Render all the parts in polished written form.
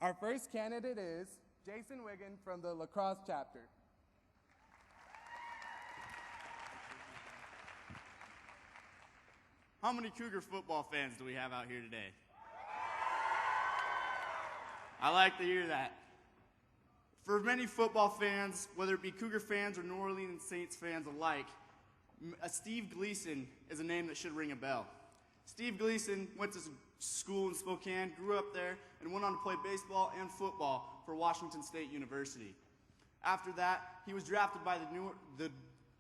Our first candidate is Jason Wiggin from the lacrosse chapter. How many Cougar football fans do we have out here today? I like to hear that. For many football fans, whether it be Cougar fans or New Orleans Saints fans alike, Steve Gleason is a name that should ring a bell. Steve Gleason went to school in Spokane, grew up there, and went on to play baseball and football for Washington State University. After that, he was drafted by the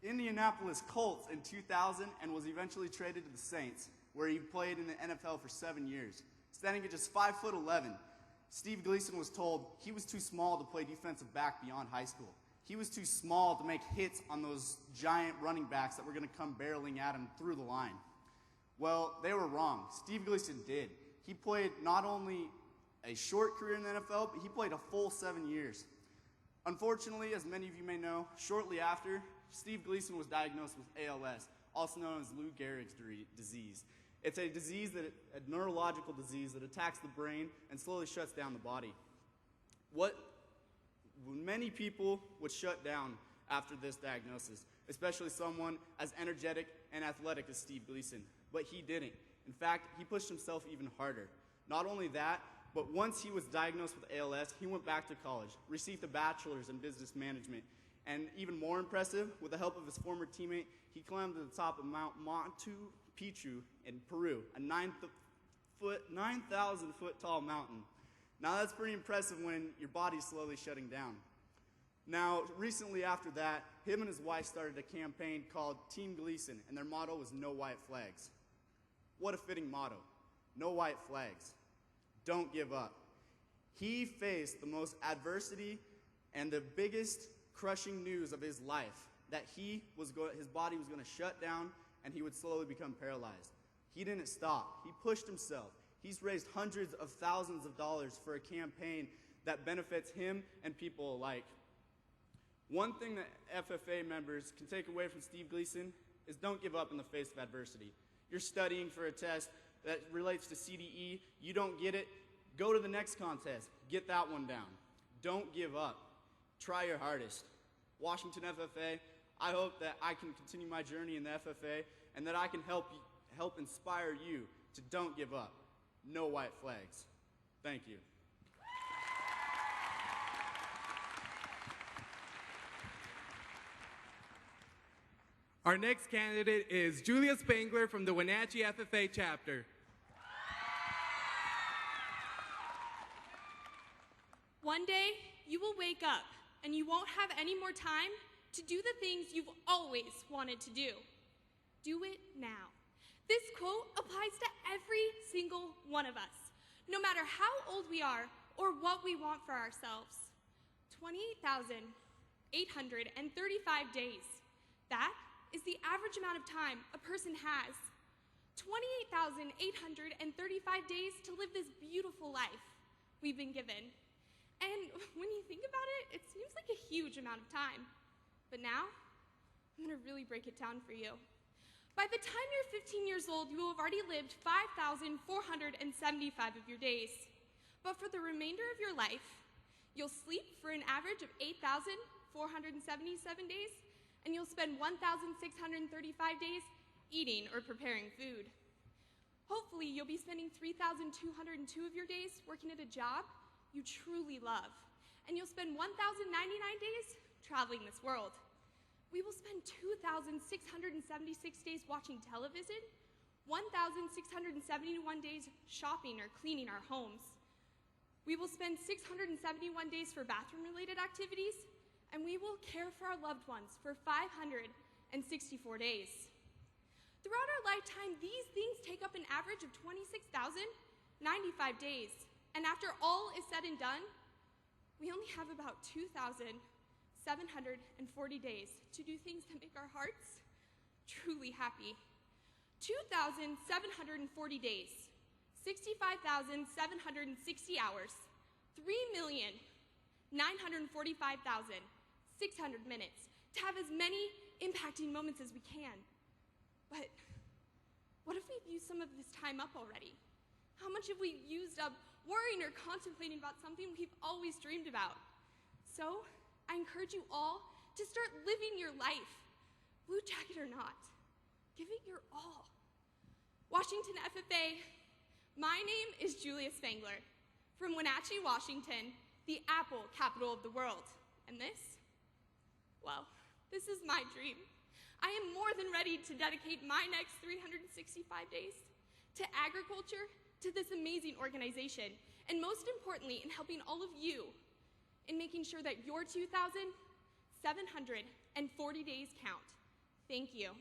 Indianapolis Colts in 2000 and was eventually traded to the Saints, where he played in the NFL for 7 years. Standing at just 5'11", Steve Gleason was told he was too small to play defensive back beyond high school. He was too small to make hits on those giant running backs that were going to come barreling at him through the line. Well, they were wrong. Steve Gleason did. He played not only a short career in the NFL, but he played a full 7 years. Unfortunately, as many of you may know, shortly after, Steve Gleason was diagnosed with ALS, also known as Lou Gehrig's disease. It's a neurological disease that attacks the brain and slowly shuts down the body. Many people would shut down after this diagnosis, especially someone as energetic and athletic as Steve Gleason, but he didn't. In fact, he pushed himself even harder. Not only that, but once he was diagnosed with ALS, he went back to college, received a bachelor's in business management, and even more impressive, with the help of his former teammate, he climbed to the top of Mount Monte Picchu in Peru, a 9,000-foot tall mountain. Now that's pretty impressive when your body's slowly shutting down. Now, recently after that, him and his wife started a campaign called Team Gleason, and their motto was No White Flags. What a fitting motto. No white flags. Don't give up. He faced the most adversity and the biggest crushing news of his life, that his body was going to shut down and he would slowly become paralyzed. He didn't stop. He pushed himself. He's raised hundreds of thousands of dollars for a campaign that benefits him and people alike. One thing that FFA members can take away from Steve Gleason is don't give up in the face of adversity. You're studying for a test that relates to CDE. You don't get it, go to the next contest. Get that one down. Don't give up. Try your hardest. Washington FFA, I hope that I can continue my journey in the FFA and that I can help inspire you to don't give up. No white flags. Thank you. Our next candidate is Julia Spangler from the Wenatchee FFA chapter. One day, you will wake up and you won't have any more time to do the things you've always wanted to do. Do it now. This quote applies to every single one of us, no matter how old we are or what we want for ourselves. 28,835 days. That is the average amount of time a person has. 28,835 days to live this beautiful life we've been given. And when you think about it, it seems like a huge amount of time. But now, I'm gonna really break it down for you. By the time you're 15 years old, you will have already lived 5,475 of your days. But for the remainder of your life, you'll sleep for an average of 8,477 days, and you'll spend 1,635 days eating or preparing food. Hopefully, you'll be spending 3,202 of your days working at a job you truly love, and you'll spend 1,099 days traveling this world. We will spend 2,676 days watching television, 1,671 days shopping or cleaning our homes. We will spend 671 days for bathroom-related activities, and we will care for our loved ones for 564 days. Throughout our lifetime, these things take up an average of 26,095 days, and after all is said and done, we only have about 2,740 days to do things that make our hearts truly happy. 2,740 days, 65,760 hours, 3,945,600 minutes to have as many impacting moments as we can. But what if we've used some of this time up already? How much have we used up worrying or contemplating about something we've always dreamed about. So, I encourage you all to start living your life, blue jacket or not. Give it your all. Washington FFA, my name is Julia Spangler, from Wenatchee, Washington, the apple capital of the world. And this? Well, this is my dream. I am more than ready to dedicate my next 365 days to agriculture, to this amazing organization, and most importantly, in helping all of you in making sure that your 2,740 days count. Thank you.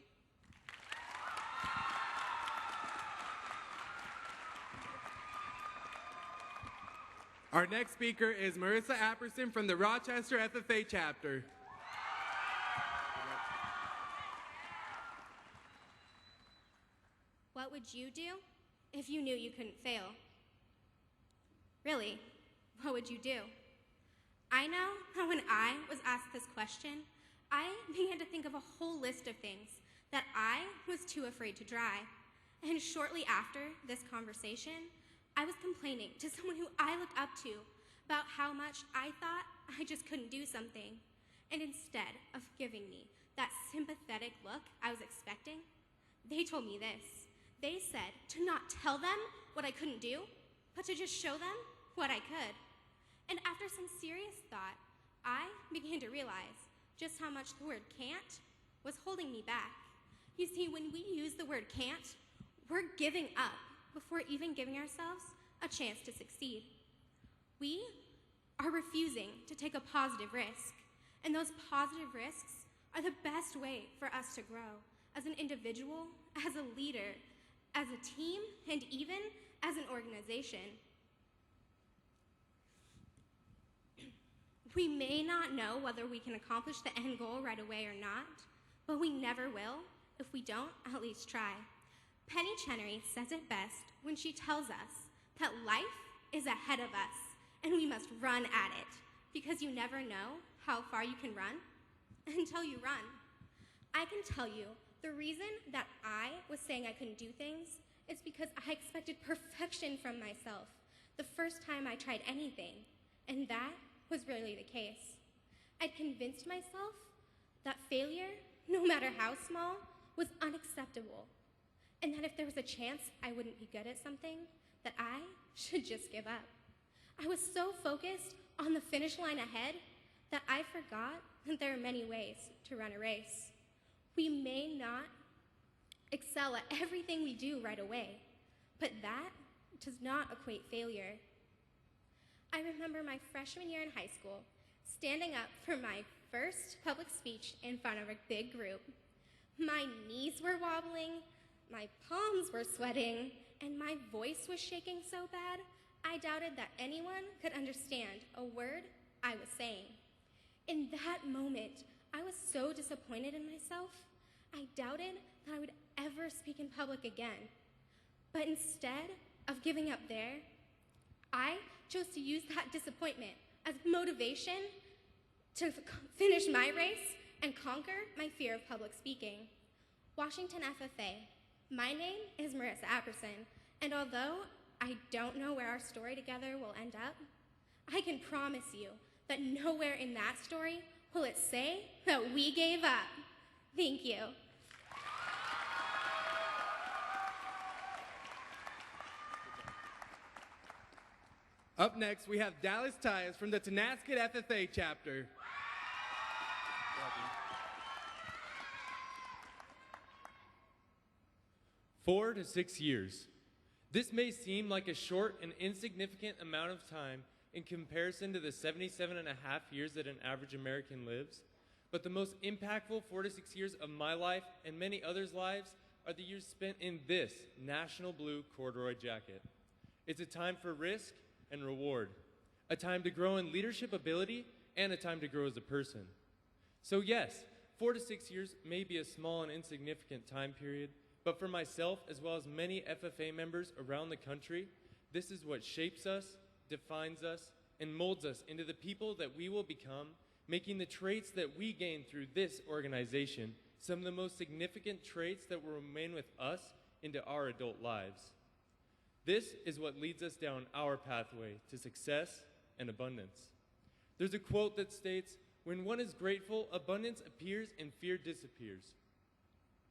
Our next speaker is Marissa Apperson from the Rochester FFA Chapter. What would you do if you knew you couldn't fail? Really, what would you do? I know how when I was asked this question, I began to think of a whole list of things that I was too afraid to try. And shortly after this conversation, I was complaining to someone who I looked up to about how much I thought I just couldn't do something. And instead of giving me that sympathetic look I was expecting, they told me this. They said to not tell them what I couldn't do, but to just show them what I could. And after some serious thought, I began to realize just how much the word can't was holding me back. You see, when we use the word can't, we're giving up before even giving ourselves a chance to succeed. We are refusing to take a positive risk, and those positive risks are the best way for us to grow as an individual, as a leader, as a team, and even as an organization. We may not know whether we can accomplish the end goal right away or not, but we never will if we don't at least try. Penny Chenery says it best when she tells us that life is ahead of us and we must run at it, because you never know how far you can run until you run. I can tell you the reason that I was saying I couldn't do things is because I expected perfection from myself the first time I tried anything, and that was really the case. I'd convinced myself that failure, no matter how small, was unacceptable, and that if there was a chance I wouldn't be good at something, that I should just give up. I was so focused on the finish line ahead that I forgot that there are many ways to run a race. We may not excel at everything we do right away, but that does not equate failure. I remember my freshman year in high school, standing up for my first public speech in front of a big group. My knees were wobbling, my palms were sweating, and my voice was shaking so bad, I doubted that anyone could understand a word I was saying. In that moment, I was so disappointed in myself, I doubted that I would ever speak in public again. But instead of giving up there, I chose to use that disappointment as motivation to finish my race and conquer my fear of public speaking. Washington FFA, my name is Marissa Apperson, and although I don't know where our story together will end up, I can promise you that nowhere in that story will it say that we gave up. Thank you. Up next, we have Dallas Tyus from the Tonasket FFA Chapter. 4 to 6 years. This may seem like a short and insignificant amount of time in comparison to the 77 and a half years that an average American lives, but the most impactful 4 to 6 years of my life and many others' lives are the years spent in this national blue corduroy jacket. It's a time for risk and reward, a time to grow in leadership ability and a time to grow as a person. So yes, 4 to 6 years may be a small and insignificant time period, but for myself, as well as many FFA members around the country, this is what shapes us, defines us, and molds us into the people that we will become, making the traits that we gain through this organization some of the most significant traits that will remain with us into our adult lives. This is what leads us down our pathway to success and abundance. There's a quote that states, "When one is grateful, abundance appears and fear disappears."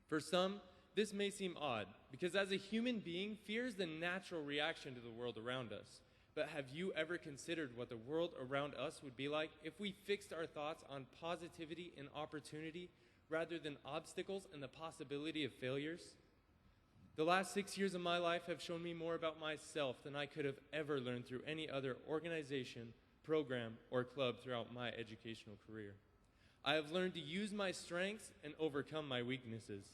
For some, this may seem odd, because as a human being, fear is the natural reaction to the world around us. But have you ever considered what the world around us would be like if we fixed our thoughts on positivity and opportunity rather than obstacles and the possibility of failures? The last 6 years of my life have shown me more about myself than I could have ever learned through any other organization, program, or club throughout my educational career. I have learned to use my strengths and overcome my weaknesses.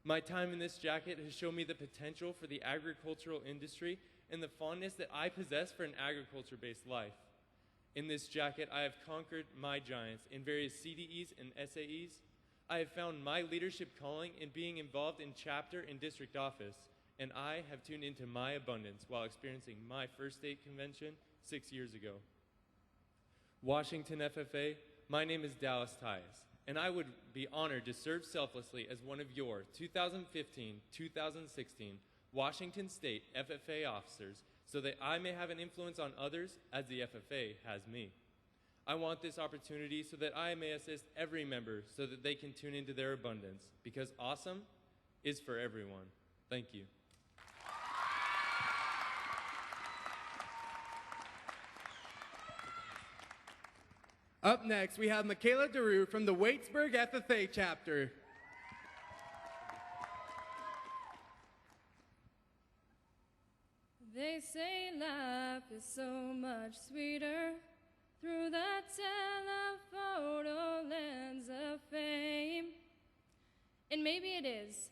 My time in this jacket has shown me the potential for the agricultural industry and the fondness that I possess for an agriculture-based life. In this jacket, I have conquered my giants in various CDEs and SAEs. I have found my leadership calling in being involved in chapter and district office, and I have tuned into my abundance while experiencing my first state convention 6 years ago. Washington FFA, my name is Dallas Tyus, and I would be honored to serve selflessly as one of your 2015-2016 Washington State FFA officers so that I may have an influence on others as the FFA has me. I want this opportunity so that I may assist every member so that they can tune into their abundance, because awesome is for everyone. Thank you. Up next, we have Michaela De Rue from the Waitsburg FFA chapter. They say life is so much sweeter through the telephoto lens of fame. And maybe it is.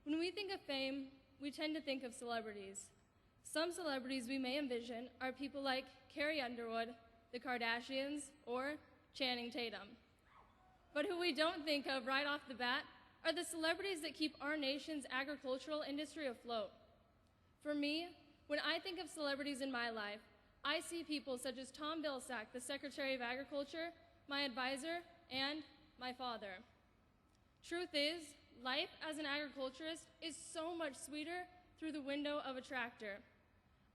When we think of fame, we tend to think of celebrities. Some celebrities we may envision are people like Carrie Underwood, the Kardashians, or Channing Tatum. But who we don't think of right off the bat are the celebrities that keep our nation's agricultural industry afloat. For me, when I think of celebrities in my life, I see people such as Tom Vilsack, the Secretary of Agriculture, my advisor, and my father. Truth is, life as an agriculturist is so much sweeter through the window of a tractor.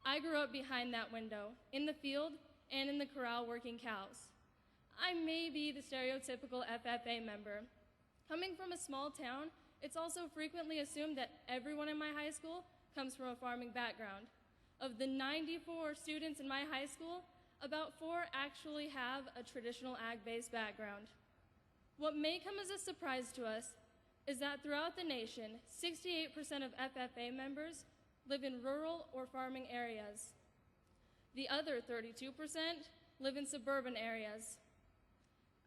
I grew up behind that window, in the field and in the corral working cows. I may be the stereotypical FFA member. Coming from a small town, it's also frequently assumed that everyone in my high school comes from a farming background. Of the 94 students in my high school, about 4 actually have a traditional ag-based background. What may come as a surprise to us is that throughout the nation, 68% of FFA members live in rural or farming areas. The other 32% live in suburban areas.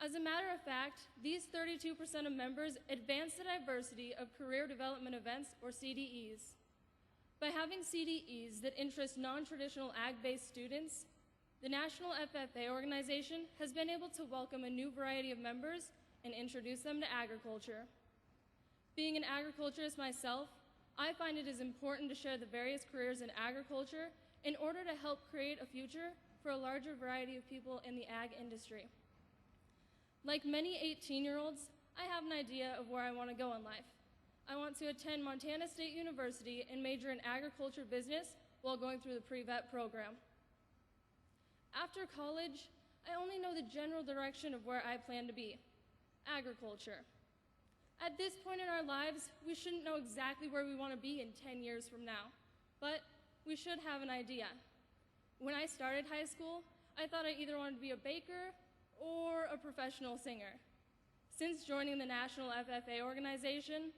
As a matter of fact, these 32% of members advance the diversity of career development events, or CDEs. By having CDEs that interest non-traditional ag-based students, the National FFA organization has been able to welcome a new variety of members and introduce them to agriculture. Being an agriculturist myself, I find it is important to share the various careers in agriculture in order to help create a future for a larger variety of people in the ag industry. Like many 18-year-olds, I have an idea of where I want to go in life. I want to attend Montana State University and major in agriculture business while going through the pre-vet program. After college, I only know the general direction of where I plan to be: agriculture. At this point in our lives, we shouldn't know exactly where we want to be in 10 years from now, but we should have an idea. When I started high school, I thought I either wanted to be a baker or a professional singer. Since joining the National FFA organization,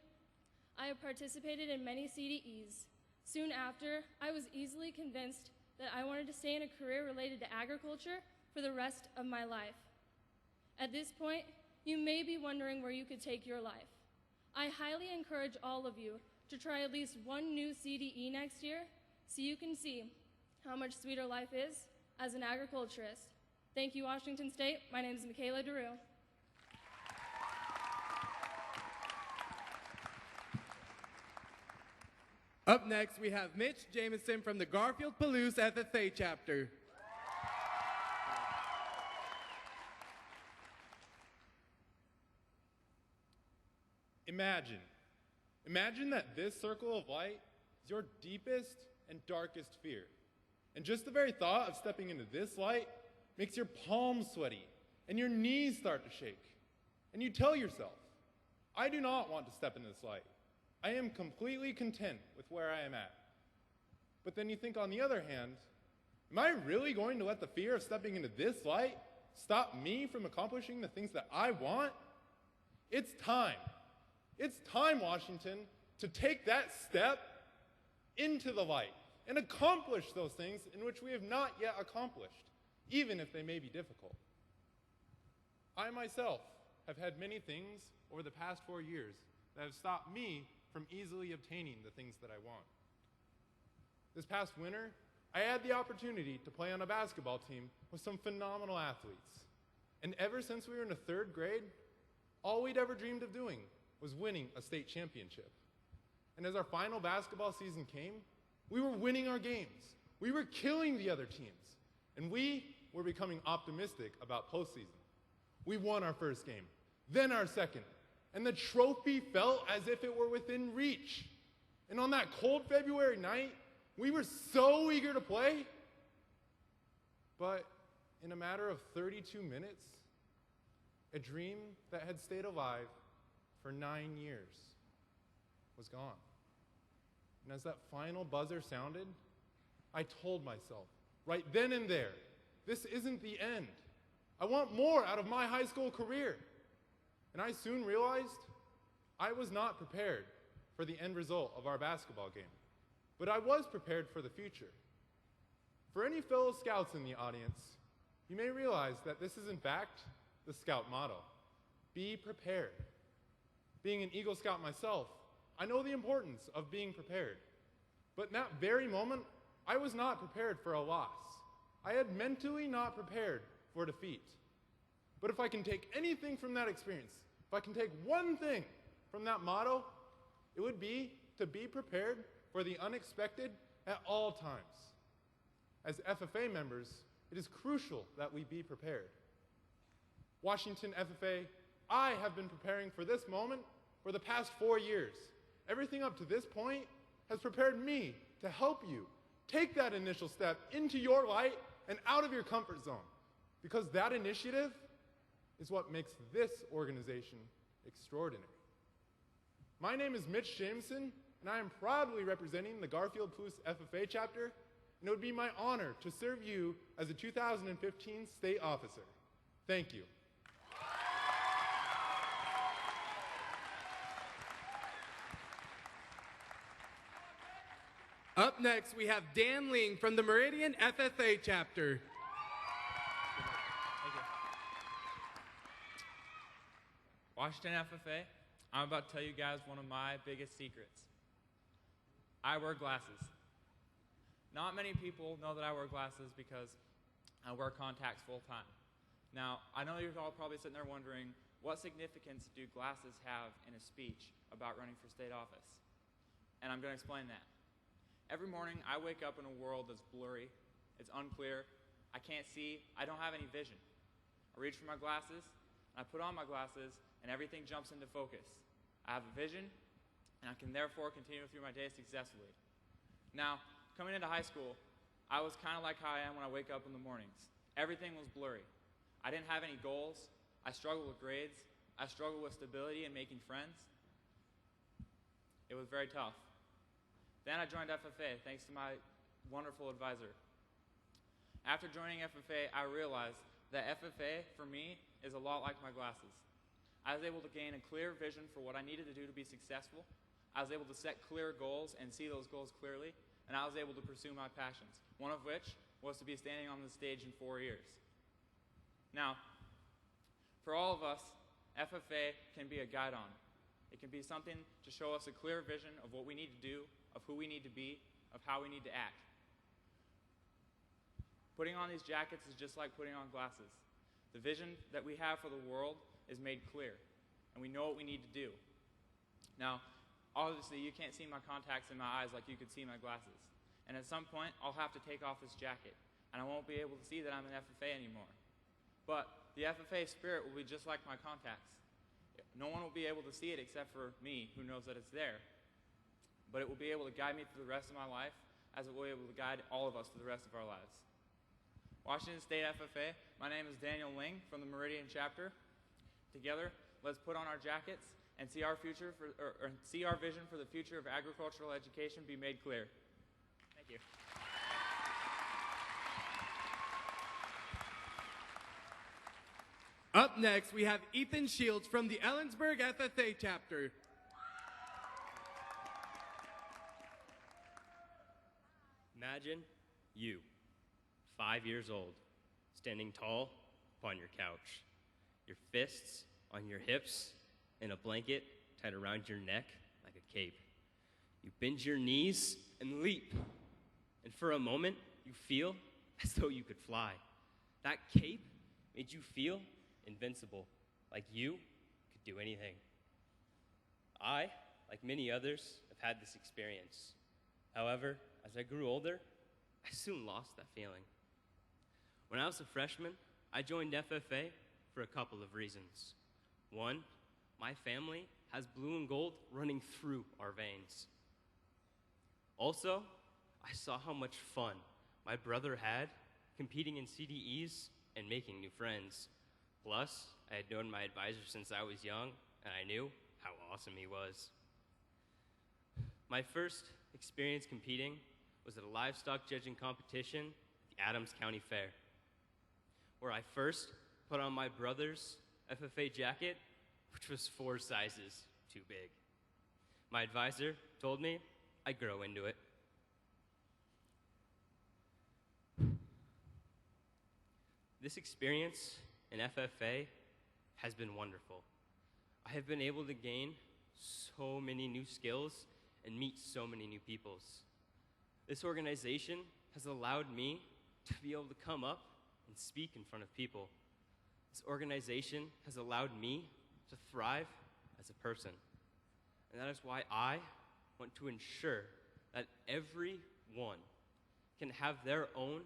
I have participated in many CDEs. Soon after, I was easily convinced that I wanted to stay in a career related to agriculture for the rest of my life. At this point, you may be wondering where you could take your life. I highly encourage all of you to try at least one new CDE next year so you can see how much sweeter life is as an agriculturist. Thank you, Washington State. My name is Michaela De Rue. Up next, we have Mitch Jameson from the Garfield-Palouse FFA chapter. Imagine that this circle of light is your deepest and darkest fear. And just the very thought of stepping into this light makes your palms sweaty and your knees start to shake. And you tell yourself, I do not want to step into this light. I am completely content with where I am at. But then you think on the other hand, am I really going to let the fear of stepping into this light stop me from accomplishing the things that I want? It's time. It's time, Washington, to take that step into the light and accomplish those things in which we have not yet accomplished, even if they may be difficult. I myself have had many things over the past 4 years that have stopped me from easily obtaining the things that I want. This past winter, I had the opportunity to play on a basketball team with some phenomenal athletes. And ever since we were in the 3rd grade, all we'd ever dreamed of doing was winning a state championship. And as our final basketball season came, we were winning our games. We were killing the other teams. And we were becoming optimistic about postseason. We won our first game, then our second, and the trophy felt as if it were within reach. And on that cold February night, we were so eager to play. But in a matter of 32 minutes, a dream that had stayed alive for 9 years was gone. And as that final buzzer sounded, I told myself, right then and there, this isn't the end. I want more out of my high school career. And I soon realized I was not prepared for the end result of our basketball game, but I was prepared for the future. For any fellow scouts in the audience, you may realize that this is in fact the scout motto: be prepared. Being an Eagle Scout myself, I know the importance of being prepared. But in that very moment, I was not prepared for a loss. I had mentally not prepared for defeat. But if I can take anything from that experience, if I can take one thing from that motto, it would be to be prepared for the unexpected at all times. As FFA members, it is crucial that we be prepared. Washington FFA, I have been preparing for this moment for the past 4 years. Everything up to this point has prepared me to help you take that initial step into your light and out of your comfort zone, because that initiative is what makes this organization extraordinary. My name is Mitch Jameson, and I am proudly representing the Garfield Plus FFA chapter, and it would be my honor to serve you as a 2015 state officer. Thank you. Up next, we have Dan Ling from the Meridian FFA chapter. Washington FFA, I'm about to tell you guys one of my biggest secrets. I wear glasses. Not many people know that I wear glasses because I wear contacts full time. Now, I know you're all probably sitting there wondering, what significance do glasses have in a speech about running for state office? And I'm going to explain that. Every morning, I wake up in a world that's blurry, it's unclear, I can't see, I don't have any vision. I reach for my glasses, and I put on my glasses, and everything jumps into focus. I have a vision, and I can therefore continue through my day successfully. Now, coming into high school, I was kind of like how I am when I wake up in the mornings. Everything was blurry. I didn't have any goals. I struggled with grades. I struggled with stability and making friends. It was very tough. Then I joined FFA, thanks to my wonderful advisor. After joining FFA, I realized that FFA, for me, is a lot like my glasses. I was able to gain a clear vision for what I needed to do to be successful. I was able to set clear goals and see those goals clearly, and I was able to pursue my passions, one of which was to be standing on the stage in 4 years. Now, for all of us, FFA can be a guide-on. It can be something to show us a clear vision of what we need to do, of who we need to be, of how we need to act. Putting on these jackets is just like putting on glasses. The vision that we have for the world is made clear, and we know what we need to do. Now, obviously, you can't see my contacts in my eyes like you could see my glasses. And at some point, I'll have to take off this jacket, and I won't be able to see that I'm an FFA anymore. But the FFA spirit will be just like my contacts. No one will be able to see it except for me, who knows that it's there. But it will be able to guide me through the rest of my life as it will be able to guide all of us for the rest of our lives. Washington State FFA, my name is Daniel Ling from the Meridian Chapter. Together, let's put on our jackets and see our vision for the future of agricultural education be made clear. Thank you. Up next, we have Ethan Shields from the Ellensburg FFA Chapter. Imagine you, 5 years old, standing tall upon your couch, your fists on your hips, and a blanket tied around your neck like a cape. You bend your knees and leap, and for a moment, you feel as though you could fly. That cape made you feel invincible, like you could do anything. I, like many others, have had this experience. However, as I grew older, I soon lost that feeling. When I was a freshman, I joined FFA for a couple of reasons. One, my family has blue and gold running through our veins. Also, I saw how much fun my brother had competing in CDEs and making new friends. Plus, I had known my advisor since I was young, and I knew how awesome he was. My first experience competing was at a livestock judging competition at the Adams County Fair, where I first put on my brother's FFA jacket, which was 4 sizes too big. My advisor told me I'd grow into it. This experience in FFA has been wonderful. I have been able to gain so many new skills and meet so many new peoples. This organization has allowed me to be able to come up and speak in front of people. This organization has allowed me to thrive as a person. And that is why I want to ensure that everyone can have their own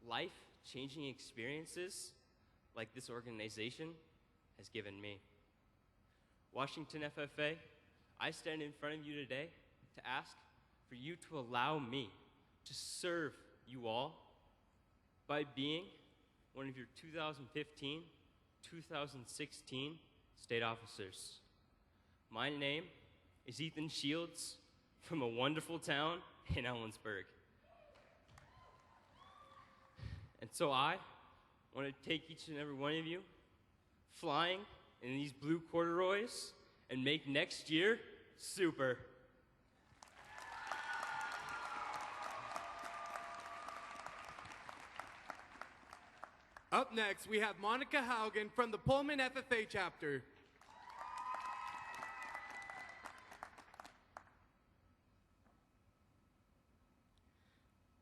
life-changing experiences like this organization has given me. Washington FFA, I stand in front of you today to ask for you to allow me to serve you all by being one of your 2015-2016 state officers. My name is Ethan Shields from a wonderful town in Ellensburg. And so I want to take each and every one of you flying in these blue corduroys and make next year super. Up next, we have Monica Haugen from the Pullman FFA Chapter.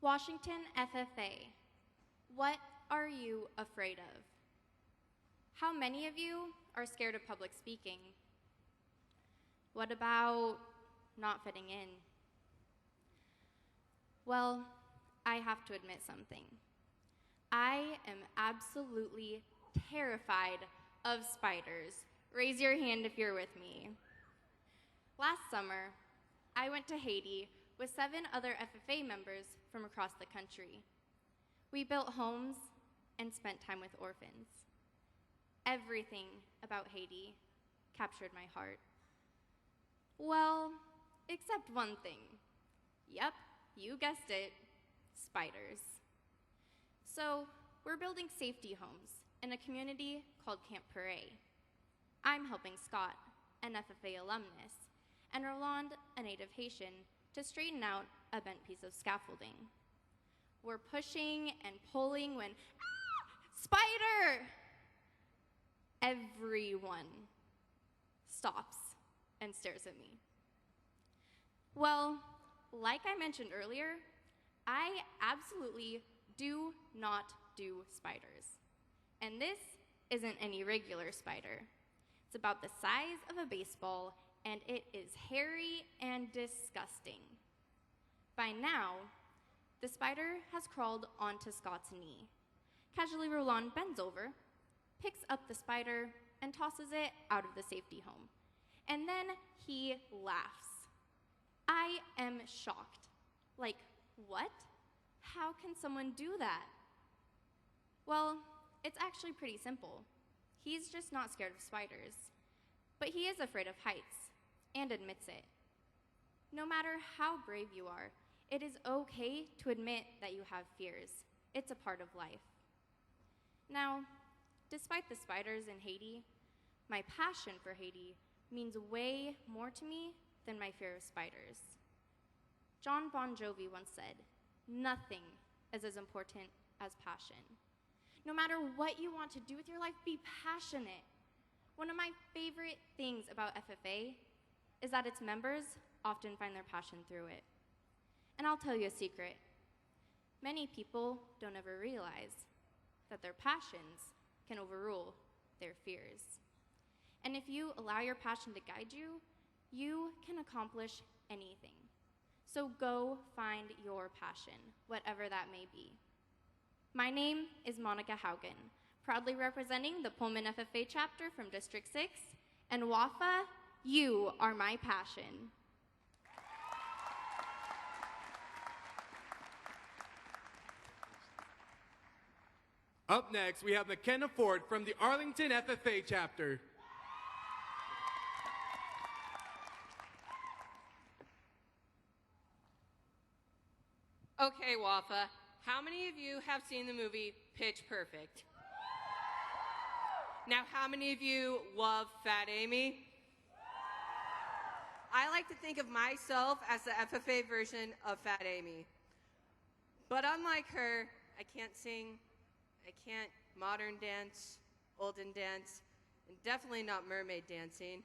Washington FFA, what are you afraid of? How many of you are scared of public speaking? What about not fitting in? Well, I have to admit something. I am absolutely terrified of spiders. Raise your hand if you're with me. Last summer, I went to Haiti with 7 other FFA members from across the country. We built homes and spent time with orphans. Everything about Haiti captured my heart. Well, except one thing. Yep, you guessed it, spiders. So, we're building safety homes in a community called Camp Pere. I'm helping Scott, an FFA alumnus, and Roland, a native Haitian, to straighten out a bent piece of scaffolding. We're pushing and pulling when, spider! Everyone stops and stares at me. Well, like I mentioned earlier, I absolutely do not do spiders. And this isn't any regular spider. It's about the size of a baseball, and it is hairy and disgusting. By now, the spider has crawled onto Scott's knee. Casually, Roland bends over, picks up the spider, and tosses it out of the safety home. And then he laughs. I am shocked, like What? How can someone do that? Well, it's actually pretty simple. He's just not scared of spiders. But he is afraid of heights, and admits it. No matter how brave you are, it is okay to admit that you have fears. It's a part of life. Now, despite the spiders in Haiti, my passion for Haiti means way more to me than my fear of spiders. John Bon Jovi once said, "Nothing is as important as passion." No matter what you want to do with your life, be passionate. One of my favorite things about FFA is that its members often find their passion through it. And I'll tell you a secret. Many people don't ever realize that their passions can overrule their fears. And if you allow your passion to guide you, you can accomplish anything. So go find your passion, whatever that may be. My name is Monica Haugen, proudly representing the Pullman FFA chapter from District 6, and WAFA, you are my passion. Up next, we have McKenna Ford from the Arlington FFA chapter. Okay, Wafa, how many of you have seen the movie Pitch Perfect? Now, how many of you love Fat Amy? I like to think of myself as the FFA version of Fat Amy. But unlike her, I can't sing, I can't modern dance, olden dance, and definitely not mermaid dancing.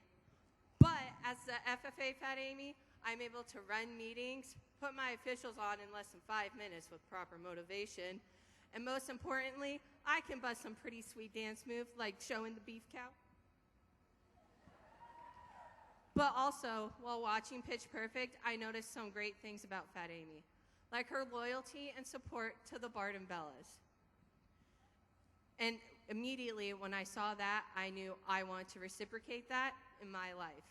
But as the FFA Fat Amy, I'm able to run meetings, put my officials on in less than 5 minutes with proper motivation, and most importantly, I can bust some pretty sweet dance moves like showing the beef cow. But also, while watching Pitch Perfect, I noticed some great things about Fat Amy, like her loyalty and support to the Barden Bellas. And immediately when I saw that, I knew I wanted to reciprocate that in my life.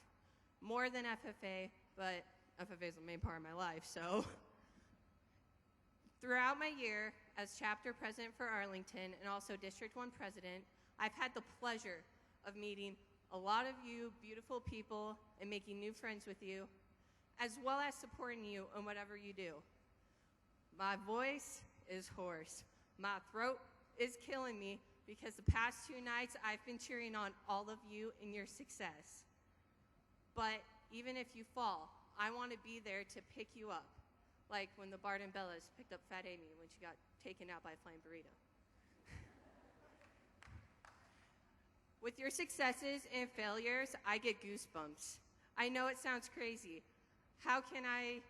More than FFA, but FFA is the main part of my life, so. Throughout my year as chapter president for Arlington and also District 1 president, I've had the pleasure of meeting a lot of you beautiful people and making new friends with you, as well as supporting you in whatever you do. My voice is hoarse. My throat is killing me because the past 2 nights I've been cheering on all of you in your success. But even if you fall, I want to be there to pick you up, like when the Barden Bellas picked up Fat Amy when she got taken out by a flying burrito. With your successes and failures, I get goosebumps. I know it sounds crazy. How can I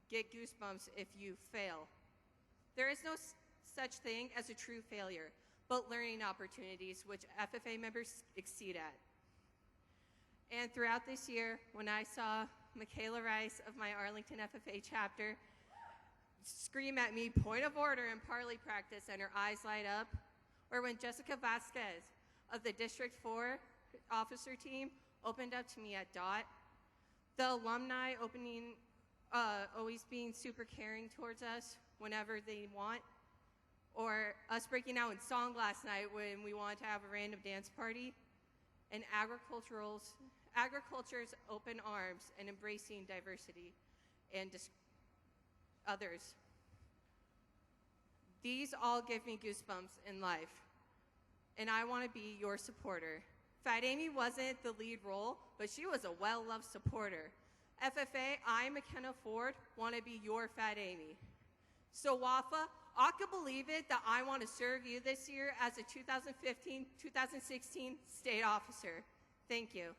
get goosebumps if you fail? There is no such thing as a true failure, but learning opportunities which FFA members exceed at. And throughout this year, when I saw Michaela Rice of my Arlington FFA chapter scream at me, point of order in parley practice, and her eyes light up, or when Jessica Vasquez of the District 4 officer team opened up to me at DOT, the alumni always being super caring towards us whenever they want, or us breaking out in song last night when we wanted to have a random dance party, and agriculture's open arms and embracing diversity and others. These all give me goosebumps in life, and I want to be your supporter. Fat Amy wasn't the lead role, but she was a well-loved supporter. FFA, I, McKenna Ford, want to be your Fat Amy. So WAFA, I can believe it that I want to serve you this year as a 2015-2016 state officer. Thank you.